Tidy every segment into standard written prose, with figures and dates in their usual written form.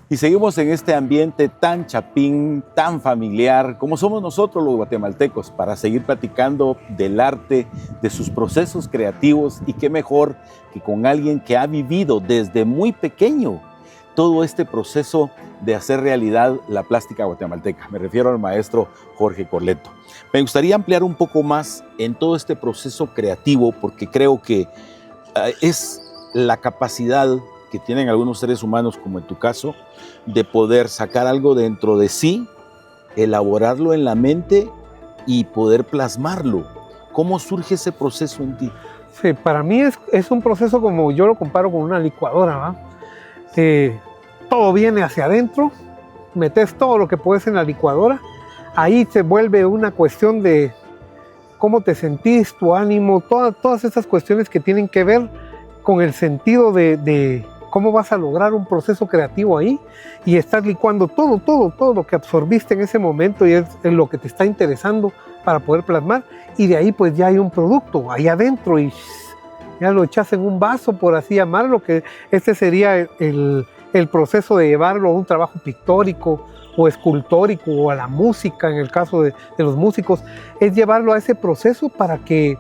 Y seguimos en este ambiente tan chapín, tan familiar, como somos nosotros los guatemaltecos, para seguir platicando del arte, de sus procesos creativos, y qué mejor que con alguien que ha vivido desde muy pequeño todo este proceso de hacer realidad la plástica guatemalteca. Me refiero al maestro Jorge Corleto. Me gustaría ampliar un poco más en todo este proceso creativo, porque creo que es la capacidad que tienen algunos seres humanos, como en tu caso, de poder sacar algo dentro de sí, elaborarlo en la mente y poder plasmarlo. ¿Cómo surge ese proceso en ti? Sí, para mí es un proceso como yo lo comparo con una licuadora, ¿va? Todo viene hacia adentro, metes todo lo que puedes en la licuadora, ahí se vuelve una cuestión de cómo te sentís, tu ánimo, todas esas cuestiones que tienen que ver con el sentido de cómo vas a lograr un proceso creativo ahí, y estás licuando todo lo que absorbiste en ese momento y es lo que te está interesando para poder plasmar, y de ahí pues ya hay un producto ahí adentro y ya lo echas en un vaso, por así llamarlo, que este sería el proceso de llevarlo a un trabajo pictórico o escultórico o a la música, en el caso de los músicos, es llevarlo a ese proceso para que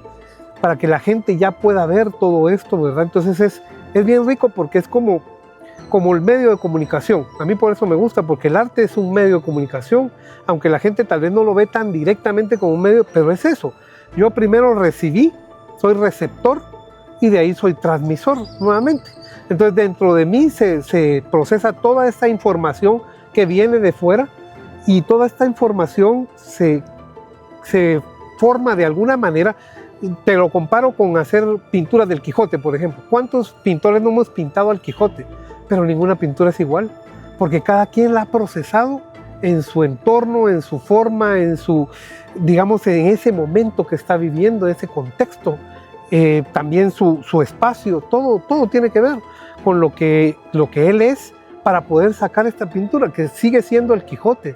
la gente ya pueda ver todo esto, ¿verdad? Entonces es bien rico porque es como el medio de comunicación. A mí por eso me gusta, porque el arte es un medio de comunicación, aunque la gente tal vez no lo ve tan directamente como un medio, pero es eso. Yo primero recibí, soy receptor, y de ahí soy transmisor nuevamente. Entonces dentro de mí se procesa toda esta información que viene de fuera, y toda esta información se forma de alguna manera. Te lo comparo con hacer pinturas del Quijote, por ejemplo. ¿Cuántos pintores no hemos pintado al Quijote? Pero ninguna pintura es igual, porque cada quien la ha procesado en su entorno, en su forma, digamos, en ese momento que está viviendo, ese contexto. También su espacio, todo tiene que ver con lo que él es, para poder sacar esta pintura, que sigue siendo el Quijote,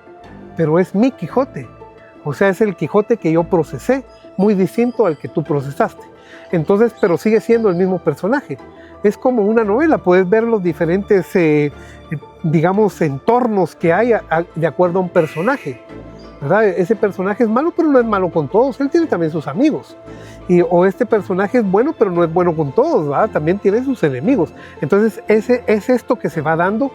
pero es mi Quijote. O sea, es el Quijote que yo procesé, muy distinto al que tú procesaste. Entonces, pero sigue siendo el mismo personaje. Es como una novela, puedes ver los diferentes, digamos, entornos que hay de acuerdo a un personaje, ¿verdad? Ese personaje es malo, pero no es malo con todos, él tiene también sus amigos. O este personaje es bueno, pero no es bueno con todos, ¿verdad? También tiene sus enemigos. Entonces, es esto que se va dando,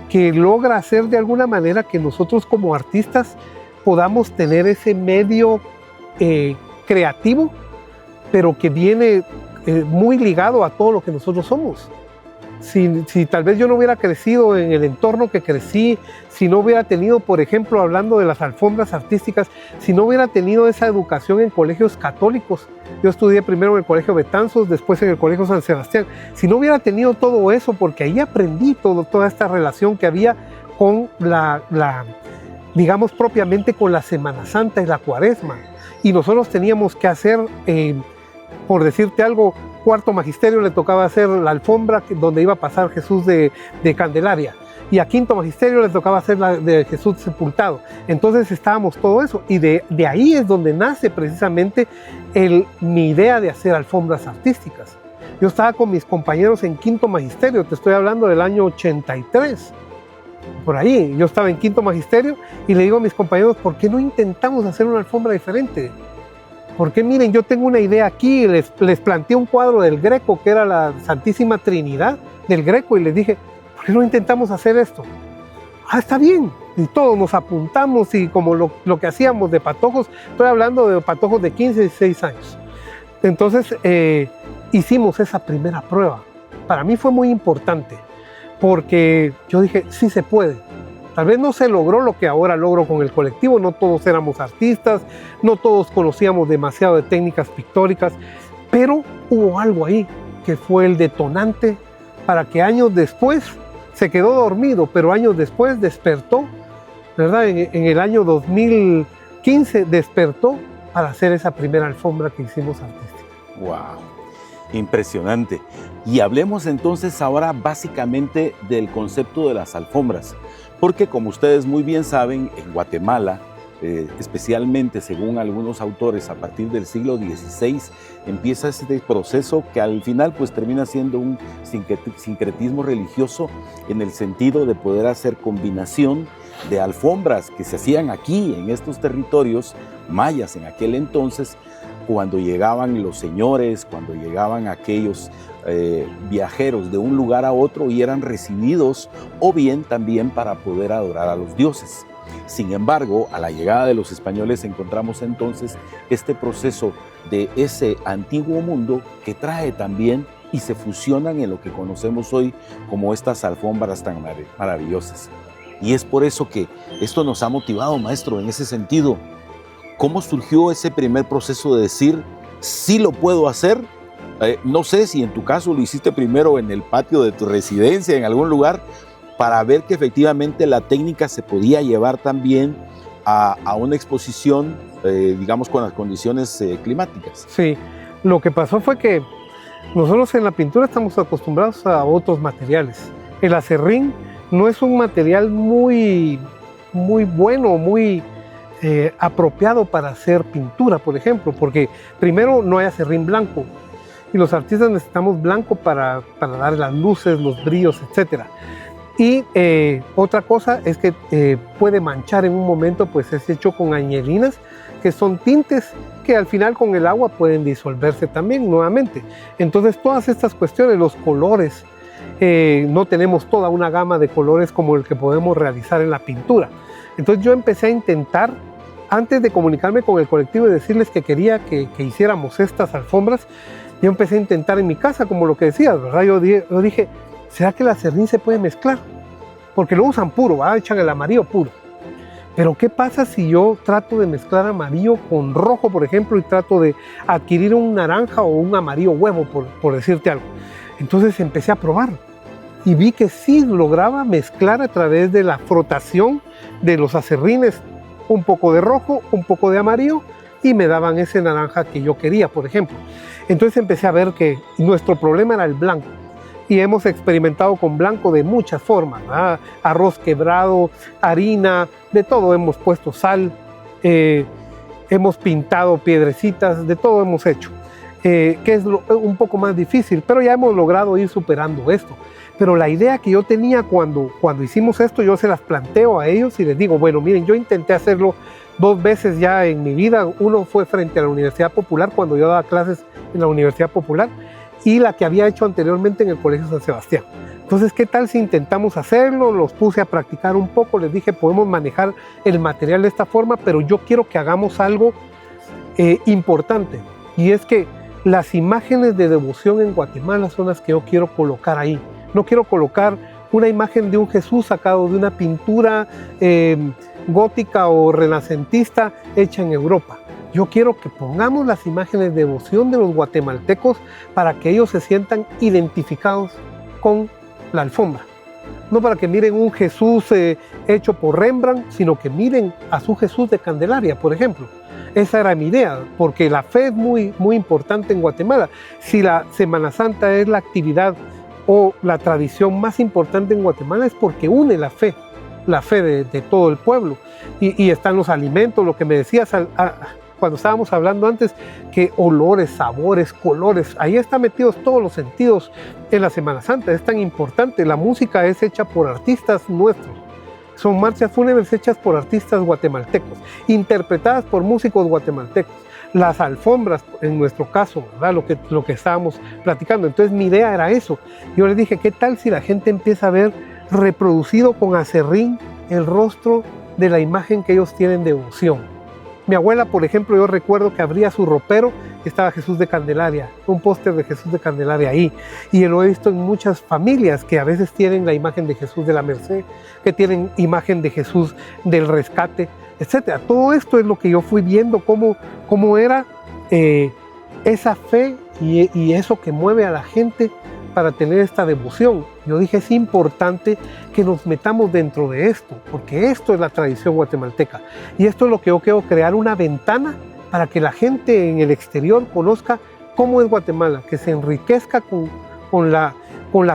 que logra hacer de alguna manera que nosotros como artistas podamos tener ese medio creativo, pero que viene muy ligado a todo lo que nosotros somos. Si tal vez yo no hubiera crecido en el entorno que crecí, si no hubiera tenido, por ejemplo, hablando de las alfombras artísticas, si no hubiera tenido esa educación en colegios católicos, yo estudié primero en el Colegio Betanzos, después en el Colegio San Sebastián, si no hubiera tenido todo eso, porque ahí aprendí toda esta relación que había con digamos, propiamente con la Semana Santa y la Cuaresma, y nosotros teníamos que hacer, por decirte algo, cuarto magisterio le tocaba hacer la alfombra donde iba a pasar Jesús de Candelaria, y a quinto magisterio le tocaba hacer la de Jesús sepultado. Entonces estábamos todo eso, y de ahí es donde nace precisamente mi idea de hacer alfombras artísticas. Yo estaba con mis compañeros en quinto magisterio, te estoy hablando del año 83, por ahí, yo estaba en quinto magisterio, y le digo a mis compañeros, ¿por qué no intentamos hacer una alfombra diferente? Porque miren, yo tengo una idea aquí, les planteé un cuadro del Greco, que era la Santísima Trinidad del Greco, y les dije, ¿por qué no intentamos hacer esto? Ah, está bien, y todos nos apuntamos, y como lo que hacíamos de patojos, estoy hablando de patojos de 15, 16 años. Entonces, hicimos esa primera prueba. Para mí fue muy importante, porque yo dije, sí se puede. Tal vez no se logró lo que ahora logro con el colectivo, no todos éramos artistas, no todos conocíamos demasiado de técnicas pictóricas, pero hubo algo ahí que fue el detonante para que años después, se quedó dormido, pero años después despertó, ¿verdad? En el año 2015 despertó para hacer esa primera alfombra que hicimos artística. ¡Wow! Impresionante. Y hablemos entonces ahora básicamente del concepto de las alfombras, porque como ustedes muy bien saben, en Guatemala especialmente según algunos autores a partir del siglo XVI, empieza este proceso que al final pues termina siendo un sincretismo religioso en el sentido de poder hacer combinación de alfombras que se hacían aquí en estos territorios mayas en aquel entonces, cuando llegaban los señores, cuando llegaban aquellos viajeros de un lugar a otro y eran recibidos, o bien también para poder adorar a los dioses. Sin embargo, a la llegada de los españoles encontramos entonces este proceso de ese antiguo mundo que trae también y se fusionan en lo que conocemos hoy como estas alfombras tan maravillosas. Y es por eso que esto nos ha motivado, maestro, en ese sentido. ¿Cómo surgió ese primer proceso de decir, sí lo puedo hacer? No sé si en tu caso lo hiciste primero en el patio de tu residencia, en algún lugar, para ver que efectivamente la técnica se podía llevar también a una exposición, digamos, con las condiciones climáticas. Sí, lo que pasó fue que nosotros en la pintura estamos acostumbrados a otros materiales. El acerrín no es un material muy bueno, muy apropiado para hacer pintura, por ejemplo, porque primero no hay acerrín blanco y los artistas necesitamos blanco para dar las luces, los brillos, etc. Y otra cosa es que puede manchar en un momento, pues es hecho con añelinas, que son tintes que al final con el agua pueden disolverse también nuevamente. Entonces todas estas cuestiones, los colores, no tenemos toda una gama de colores como el que podemos realizar en la pintura. Entonces yo empecé a intentar, antes de comunicarme con el colectivo y decirles que quería que hiciéramos estas alfombras, yo empecé a intentar en mi casa, como lo que decías, ¿verdad? Yo dije, ¿será que el acerrín se puede mezclar? Porque lo usan puro, ¿verdad? Echan el amarillo puro. Pero ¿qué pasa si yo trato de mezclar amarillo con rojo, por ejemplo, y trato de adquirir un naranja o un amarillo huevo, por decirte algo? Entonces empecé a probar y vi que sí lograba mezclar a través de la frotación de los acerrines un poco de rojo, un poco de amarillo, y me daban ese naranja que yo quería, por ejemplo. Entonces empecé a ver que nuestro problema era el blanco. Y hemos experimentado con blanco de muchas formas, ¿verdad? Arroz quebrado, harina, de todo hemos puesto, sal, hemos pintado piedrecitas, de todo hemos hecho, que es un poco más difícil, pero ya hemos logrado ir superando esto. Pero la idea que yo tenía cuando hicimos esto, yo se las planteo a ellos y les digo, bueno, miren, yo intenté hacerlo 2 veces ya en mi vida. Uno fue frente a la Universidad Popular, cuando yo daba clases en la Universidad Popular, y la que había hecho anteriormente en el Colegio San Sebastián. Entonces, ¿qué tal si intentamos hacerlo? Los puse a practicar un poco, les dije, podemos manejar el material de esta forma, pero yo quiero que hagamos algo importante, y es que las imágenes de devoción en Guatemala son las que yo quiero colocar ahí. No quiero colocar una imagen de un Jesús sacado de una pintura gótica o renacentista hecha en Europa. Yo quiero que pongamos las imágenes de devoción de los guatemaltecos para que ellos se sientan identificados con la alfombra. No para que miren un Jesús hecho por Rembrandt, sino que miren a su Jesús de Candelaria, por ejemplo. Esa era mi idea, porque la fe es muy importante en Guatemala. Si la Semana Santa es la actividad o la tradición más importante en Guatemala, es porque une la fe de todo el pueblo. Y están los alimentos, lo que me decías cuando estábamos hablando antes, que olores, sabores, colores, ahí están metidos todos los sentidos en la Semana Santa. Es tan importante. La música es hecha por artistas nuestros. Son marchas fúnebres hechas por artistas guatemaltecos, interpretadas por músicos guatemaltecos. Las alfombras, en nuestro caso, ¿verdad? Lo que estábamos platicando. Entonces mi idea era eso. Yo les dije, ¿qué tal si la gente empieza a ver reproducido con acerrín el rostro de la imagen que ellos tienen de devoción? Mi abuela, por ejemplo, yo recuerdo que abría su ropero y estaba Jesús de Candelaria, un póster de Jesús de Candelaria ahí. Y lo he visto en muchas familias que a veces tienen la imagen de Jesús de la Merced, que tienen imagen de Jesús del Rescate, etc. Todo esto es lo que yo fui viendo, cómo era esa fe y eso que mueve a la gente para tener esta devoción. Yo dije, es importante que nos metamos dentro de esto, porque esto es la tradición guatemalteca. Y esto es lo que yo quiero, crear una ventana para que la gente en el exterior conozca cómo es Guatemala, que se enriquezca con la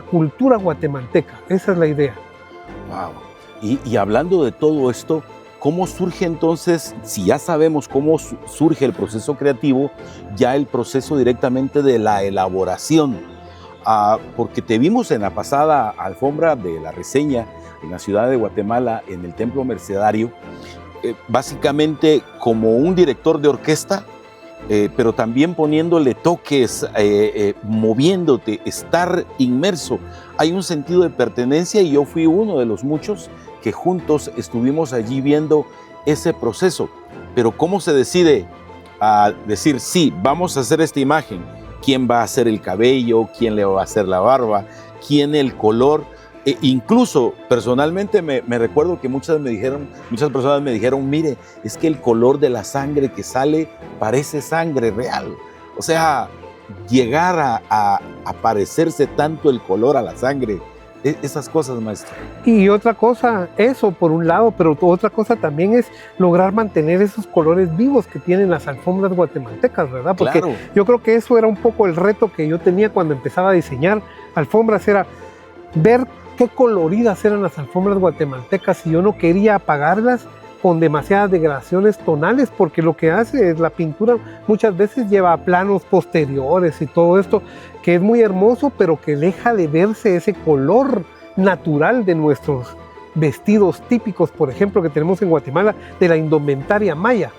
cultura guatemalteca. Esa es la idea. Wow. Y hablando de todo esto, ¿cómo surge entonces, si ya sabemos cómo surge el proceso creativo, ya el proceso directamente de la elaboración? Porque te vimos en la pasada alfombra de la reseña en la ciudad de Guatemala, en el Templo Mercedario, básicamente como un director de orquesta, pero también poniéndole toques, moviéndote, estar inmerso. Hay un sentido de pertenencia y yo fui uno de los muchos que juntos estuvimos allí viendo ese proceso. Pero ¿cómo se decide a decir, sí, vamos a hacer esta imagen? ¿Quién va a hacer el cabello? ¿Quién le va a hacer la barba? ¿Quién el color? Incluso personalmente me recuerdo que muchas personas me dijeron, mire, es que el color de la sangre que sale parece sangre real. O sea, llegar a parecerse tanto el color a la sangre, esas cosas, maestro. Y otra cosa, eso por un lado, pero otra cosa también es lograr mantener esos colores vivos que tienen las alfombras guatemaltecas, ¿verdad? Porque claro, yo creo que eso era un poco el reto que yo tenía cuando empezaba a diseñar alfombras, era ver qué coloridas eran las alfombras guatemaltecas y yo no quería apagarlas con demasiadas degradaciones tonales, porque lo que hace es la pintura muchas veces lleva a planos posteriores y todo esto, que es muy hermoso, pero que deja de verse ese color natural de nuestros vestidos típicos, por ejemplo, que tenemos en Guatemala, de la indumentaria maya.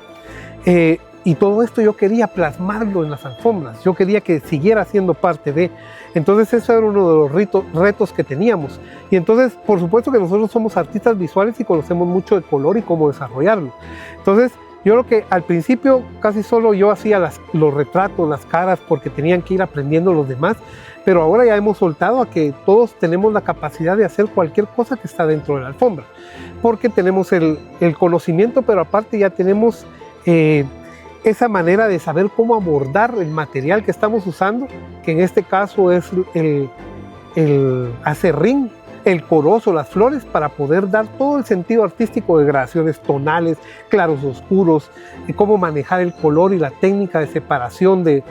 Y todo esto yo quería plasmarlo en las alfombras, yo quería que siguiera siendo parte de. Entonces eso era uno de los retos que teníamos. Y entonces, por supuesto que nosotros somos artistas visuales y conocemos mucho de color y cómo desarrollarlo. Entonces, yo creo que al principio casi solo yo hacía los retratos, las caras, porque tenían que ir aprendiendo los demás, pero ahora ya hemos soltado a que todos tenemos la capacidad de hacer cualquier cosa que está dentro de la alfombra, porque tenemos el conocimiento, pero aparte ya tenemos esa manera de saber cómo abordar el material que estamos usando, que en este caso es el acerrín, el corozo, las flores, para poder dar todo el sentido artístico de gradaciones tonales, claros, oscuros, y cómo manejar el color y la técnica de separación de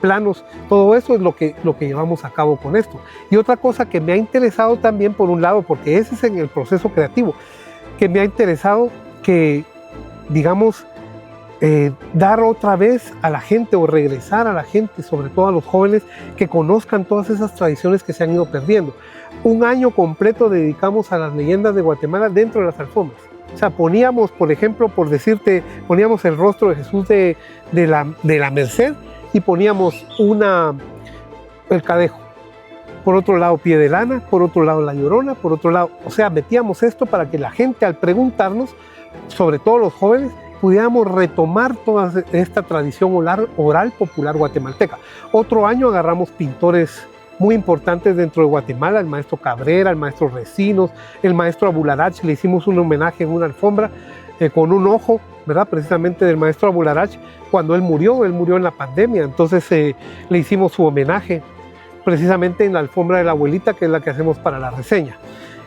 planos. Todo eso es lo que llevamos a cabo con esto. Y otra cosa que me ha interesado también, por un lado, porque ese es en el proceso creativo, que me ha interesado que, digamos, dar otra vez a la gente o regresar a la gente, sobre todo a los jóvenes, que conozcan todas esas tradiciones que se han ido perdiendo. Un año completo dedicamos a las leyendas de Guatemala dentro de las alfombras. O sea, poníamos, por ejemplo, por decirte, poníamos el rostro de Jesús de la Merced y poníamos el Cadejo. Por otro lado, Pie de Lana, por otro lado, La Llorona, por otro lado, o sea, metíamos esto para que la gente, al preguntarnos, sobre todo los jóvenes, pudiéramos retomar toda esta tradición oral popular guatemalteca. Otro año agarramos pintores muy importantes dentro de Guatemala, el maestro Cabrera, el maestro Recinos, el maestro Abularach. Le hicimos un homenaje en una alfombra con un ojo, ¿verdad? Precisamente del maestro Abularach, cuando él murió en la pandemia. Entonces le hicimos su homenaje precisamente en la alfombra de la abuelita, que es la que hacemos para la reseña.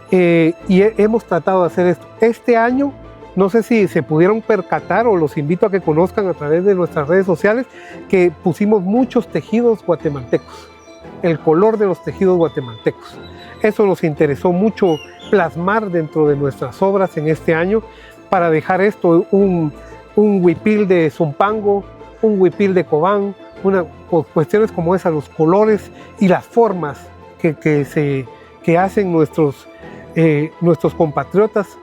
Y hemos tratado de hacer esto. Este año, no sé si se pudieron percatar, o los invito a que conozcan a través de nuestras redes sociales, que pusimos muchos tejidos guatemaltecos, el color de los tejidos guatemaltecos. Eso nos interesó mucho plasmar dentro de nuestras obras en este año, para dejar esto un huipil de Zumpango, un huipil de Cobán, cuestiones como esas, los colores y las formas que hacen nuestros compatriotas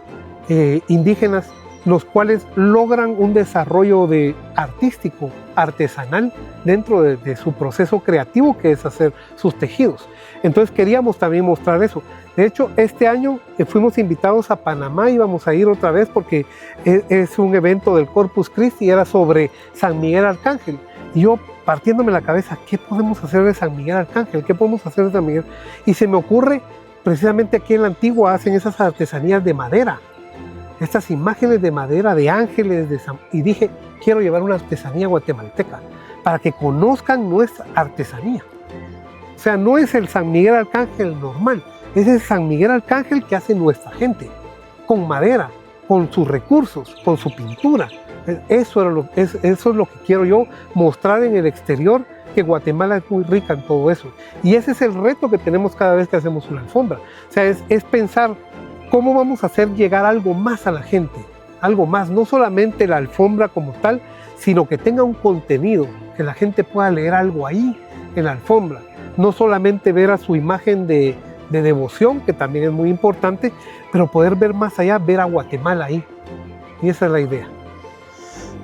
indígenas, los cuales logran un desarrollo artístico, artesanal, dentro de su proceso creativo, que es hacer sus tejidos. Entonces queríamos también mostrar eso. De hecho, este año fuimos invitados a Panamá y vamos a ir otra vez porque es un evento del Corpus Christi y era sobre San Miguel Arcángel. Y yo, partiéndome la cabeza, ¿qué podemos hacer de San Miguel Arcángel? ¿Qué podemos hacer de San Miguel? Y se me ocurre, precisamente aquí en la Antigua hacen esas artesanías de madera, estas imágenes de madera de ángeles, y dije, quiero llevar una artesanía guatemalteca para que conozcan nuestra artesanía. O sea, no es el San Miguel Arcángel normal, es el San Miguel Arcángel que hace nuestra gente, con madera, con sus recursos, con su pintura. Eso es lo que quiero yo mostrar en el exterior, que Guatemala es muy rica en todo eso. Y ese es el reto que tenemos cada vez que hacemos una alfombra. O sea, es pensar cómo vamos a hacer llegar algo más a la gente, algo más, no solamente la alfombra como tal, sino que tenga un contenido, que la gente pueda leer algo ahí en la alfombra, no solamente ver a su imagen de devoción, que también es muy importante, pero poder ver más allá, ver a Guatemala ahí, y esa es la idea.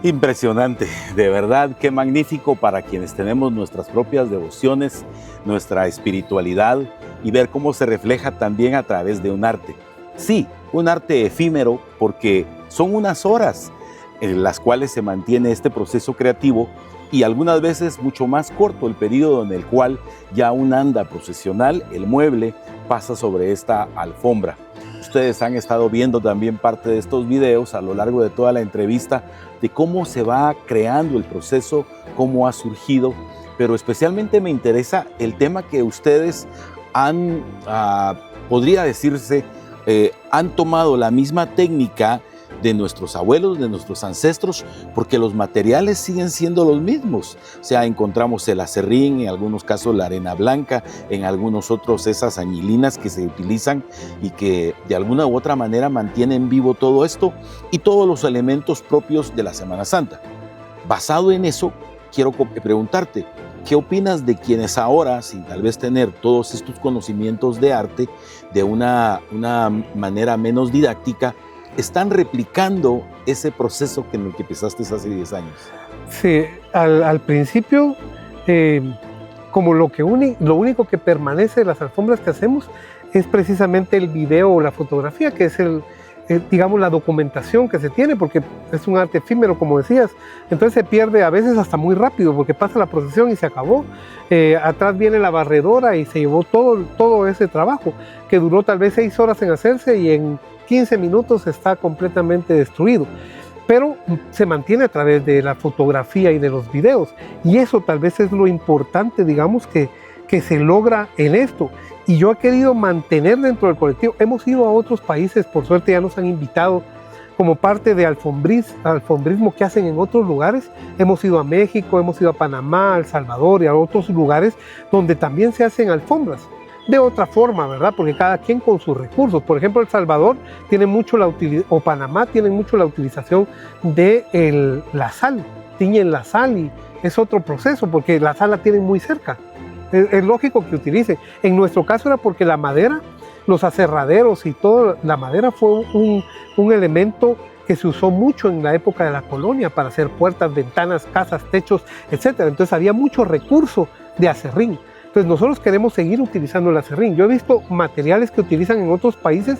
Impresionante, de verdad, qué magnífico para quienes tenemos nuestras propias devociones, nuestra espiritualidad y ver cómo se refleja también a través de un arte. Sí, un arte efímero porque son unas horas en las cuales se mantiene este proceso creativo y algunas veces mucho más corto el periodo en el cual ya un anda procesional, el mueble, pasa sobre esta alfombra. Ustedes han estado viendo también parte de estos videos a lo largo de toda la entrevista de cómo se va creando el proceso, cómo ha surgido, pero especialmente me interesa el tema que ustedes han, podría decirse, han tomado la misma técnica de nuestros abuelos, de nuestros ancestros, porque los materiales siguen siendo los mismos. O sea, encontramos el acerrín, en algunos casos la arena blanca, en algunos otros esas añilinas que se utilizan y que de alguna u otra manera mantienen vivo todo esto y todos los elementos propios de la Semana Santa. Basado en eso, quiero preguntarte, ¿qué opinas de quienes ahora, sin tal vez tener todos estos conocimientos de arte de una manera menos didáctica, están replicando ese proceso en el que empezaste hace 10 años? Sí, al principio, como lo único que permanece de las alfombras que hacemos es precisamente el video o la fotografía, que es digamos, la documentación que se tiene, porque es un arte efímero, como decías, entonces se pierde a veces hasta muy rápido, porque pasa la procesión y se acabó. Atrás viene la barredora y se llevó todo ese trabajo, que duró tal vez 6 horas en hacerse y en 15 minutos está completamente destruido, pero se mantiene a través de la fotografía y de los videos, y eso tal vez es lo importante, digamos, que se logra en esto. Y yo he querido mantener dentro del colectivo. Hemos ido a otros países, por suerte ya nos han invitado como parte de alfombrismo que hacen en otros lugares. Hemos ido a México, hemos ido a Panamá, a El Salvador y a otros lugares donde también se hacen alfombras. De otra forma, ¿verdad? Porque cada quien con sus recursos. Por ejemplo, El Salvador tiene mucho o Panamá tienen mucho la utilización de la sal. Tiñen la sal y es otro proceso porque la sal la tienen muy cerca. Es lógico que utilicen. En nuestro caso era porque la madera, los aserraderos y todo, la madera fue un elemento que se usó mucho en la época de la colonia para hacer puertas, ventanas, casas, techos, etc. Entonces había mucho recurso de aserrín. Entonces nosotros queremos seguir utilizando el aserrín. Yo he visto materiales que utilizan en otros países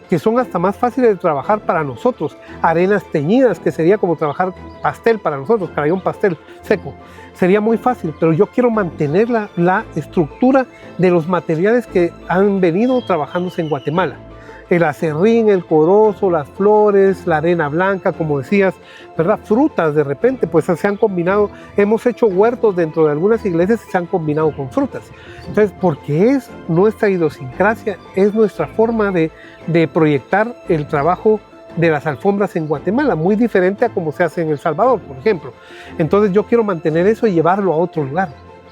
que son hasta más fáciles de trabajar para nosotros. Arenas teñidas, que sería como trabajar pastel para nosotros, crayón pastel seco. Sería muy fácil, pero yo quiero mantener la estructura de los materiales que han venido trabajándose en Guatemala. El aserrín, el corozo, las flores, la arena blanca, como decías, ¿verdad? Frutas de repente, pues se han combinado. Hemos hecho huertos dentro de algunas iglesias y se han combinado con frutas. Entonces, porque es nuestra idiosincrasia, es nuestra forma de proyectar el trabajo de las alfombras en Guatemala, muy diferente a como se hace en El Salvador, por ejemplo. Entonces yo quiero mantener eso y llevarlo a otro lugar.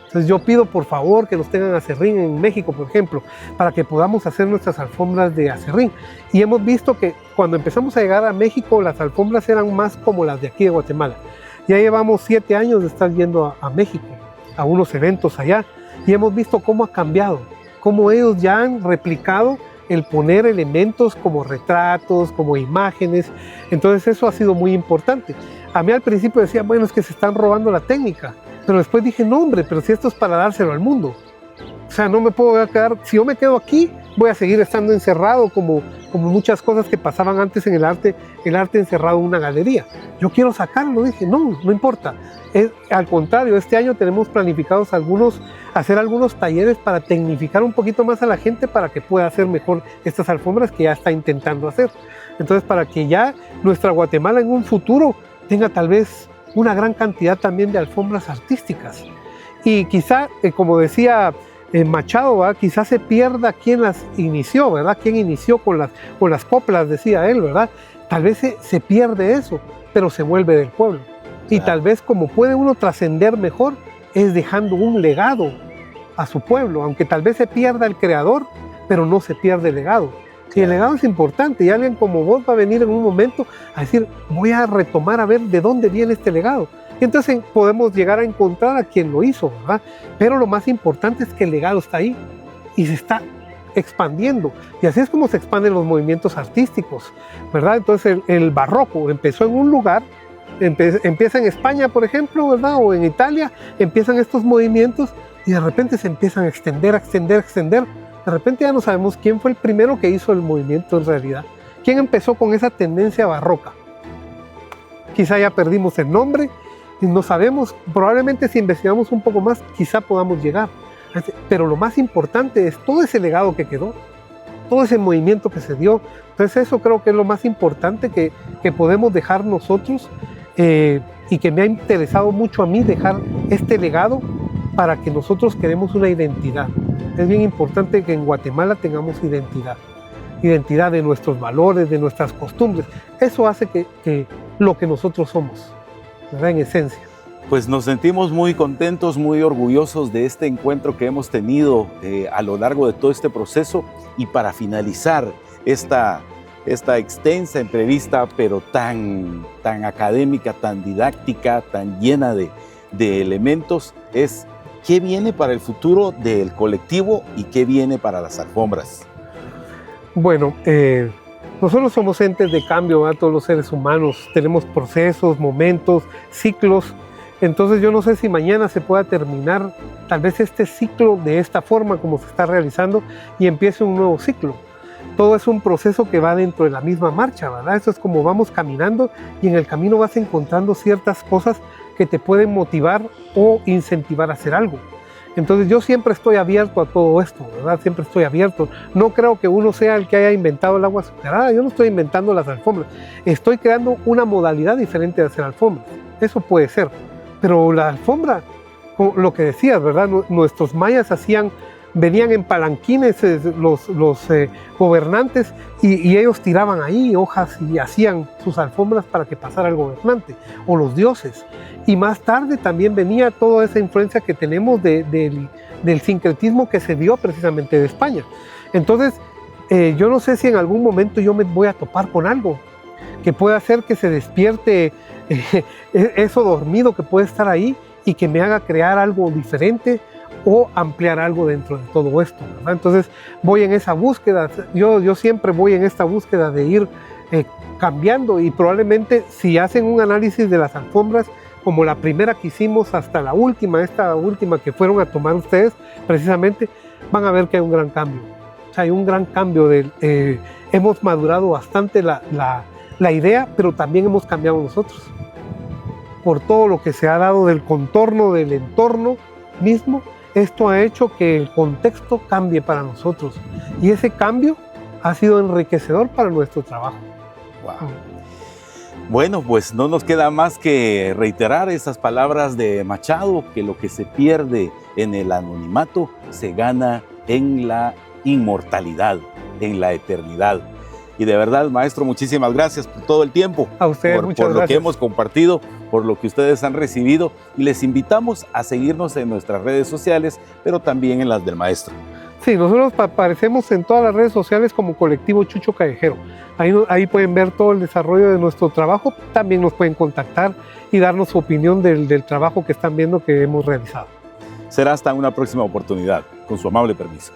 Entonces yo pido por favor que nos tengan aserrín en México, por ejemplo, para que podamos hacer nuestras alfombras de aserrín. Y hemos visto que cuando empezamos a llegar a México, las alfombras eran más como las de aquí de Guatemala. Ya llevamos 7 años de estar yendo a México, a unos eventos allá, y hemos visto cómo ha cambiado, cómo ellos ya han replicado el poner elementos como retratos, como imágenes. Entonces eso ha sido muy importante. A mí al principio decía, bueno, es que se están robando la técnica, pero después dije, no hombre, pero si esto es para dárselo al mundo. O sea, no me puedo quedar, si yo me quedo aquí, voy a seguir estando encerrado como muchas cosas que pasaban antes en el arte encerrado en una galería. Yo quiero sacarlo, dije, no importa. Al contrario, este año tenemos planificados hacer algunos talleres para tecnificar un poquito más a la gente para que pueda hacer mejor estas alfombras que ya está intentando hacer. Entonces, para que ya nuestra Guatemala en un futuro tenga tal vez una gran cantidad también de alfombras artísticas. Y quizá, como decía Machado, ¿verdad? Quizás se pierda quien las inició, ¿verdad? Quien inició con las coplas, decía él, ¿verdad? Tal vez se pierde eso, pero se vuelve del pueblo. Y tal vez como puede uno trascender mejor es dejando un legado a su pueblo, aunque tal vez se pierda el creador, pero no se pierde el legado. Y el legado es importante, y alguien como vos va a venir en un momento a decir, voy a retomar a ver de dónde viene este legado. Y entonces podemos llegar a encontrar a quien lo hizo, ¿verdad? Pero lo más importante es que el legado está ahí y se está expandiendo. Y así es como se expanden los movimientos artísticos, ¿verdad? Entonces el barroco empezó en un lugar, empieza en España, por ejemplo, ¿verdad? O en Italia, empiezan estos movimientos y de repente se empiezan a extender, a extender, a extender. De repente ya no sabemos quién fue el primero que hizo el movimiento en realidad. ¿Quién empezó con esa tendencia barroca? Quizá ya perdimos el nombre y no sabemos. Probablemente si investigamos un poco más, quizá podamos llegar. Pero lo más importante es todo ese legado que quedó, todo ese movimiento que se dio. Entonces eso creo que es lo más importante que podemos dejar nosotros y que me ha interesado mucho a mí dejar este legado para que nosotros queremos una identidad. Es bien importante que en Guatemala tengamos identidad de nuestros valores, de nuestras costumbres. Eso hace que lo que nosotros somos, ¿verdad? En esencia. Pues nos sentimos muy contentos, muy orgullosos de este encuentro que hemos tenido a lo largo de todo este proceso. Y para finalizar esta extensa entrevista, pero tan académica, tan didáctica, tan llena de elementos, es ¿qué viene para el futuro del colectivo y qué viene para las alfombras? Bueno, nosotros somos entes de cambio, ¿verdad? Todos los seres humanos tenemos procesos, momentos, ciclos. Entonces yo no sé si mañana se pueda terminar tal vez este ciclo de esta forma como se está realizando y empiece un nuevo ciclo. Todo es un proceso que va dentro de la misma marcha, ¿verdad? Eso es como vamos caminando y en el camino vas encontrando ciertas cosas que te pueden motivar o incentivar a hacer algo. Entonces yo siempre estoy abierto a todo esto, ¿verdad? Siempre estoy abierto. No creo que uno sea el que haya inventado el agua azucarada. Yo no estoy inventando las alfombras. Estoy creando una modalidad diferente de hacer alfombras. Eso puede ser. Pero la alfombra, lo que decías, ¿verdad? Nuestros mayas venían en palanquines los gobernantes y ellos tiraban ahí hojas y hacían sus alfombras para que pasara el gobernante o los dioses. Y más tarde también venía toda esa influencia que tenemos del sincretismo que se dio precisamente de España. Entonces, yo no sé si en algún momento yo me voy a topar con algo que pueda hacer que se despierte eso dormido que puede estar ahí y que me haga crear algo diferente o ampliar algo dentro de todo esto, ¿verdad? Entonces voy en esa búsqueda, yo siempre voy en esta búsqueda de ir cambiando y probablemente si hacen un análisis de las alfombras como la primera que hicimos hasta esta última que fueron a tomar ustedes precisamente, van a ver que hay un gran cambio. O sea, hay un gran cambio, hemos madurado bastante la idea, pero también hemos cambiado nosotros por todo lo que se ha dado del contorno, del entorno mismo. Esto ha hecho que el contexto cambie para nosotros y ese cambio ha sido enriquecedor para nuestro trabajo. Wow. Bueno, pues no nos queda más que reiterar esas palabras de Machado, que lo que se pierde en el anonimato se gana en la inmortalidad, en la eternidad. Y de verdad, maestro, muchísimas gracias por todo el tiempo. A ustedes, muchas por lo que hemos compartido, por lo que ustedes han recibido. Y les invitamos a seguirnos en nuestras redes sociales, pero también en las del maestro. Sí, nosotros aparecemos en todas las redes sociales como Colectivo Chucho Callejero. Ahí pueden ver todo el desarrollo de nuestro trabajo. También nos pueden contactar y darnos su opinión del trabajo que están viendo que hemos realizado. Será hasta una próxima oportunidad, con su amable permiso.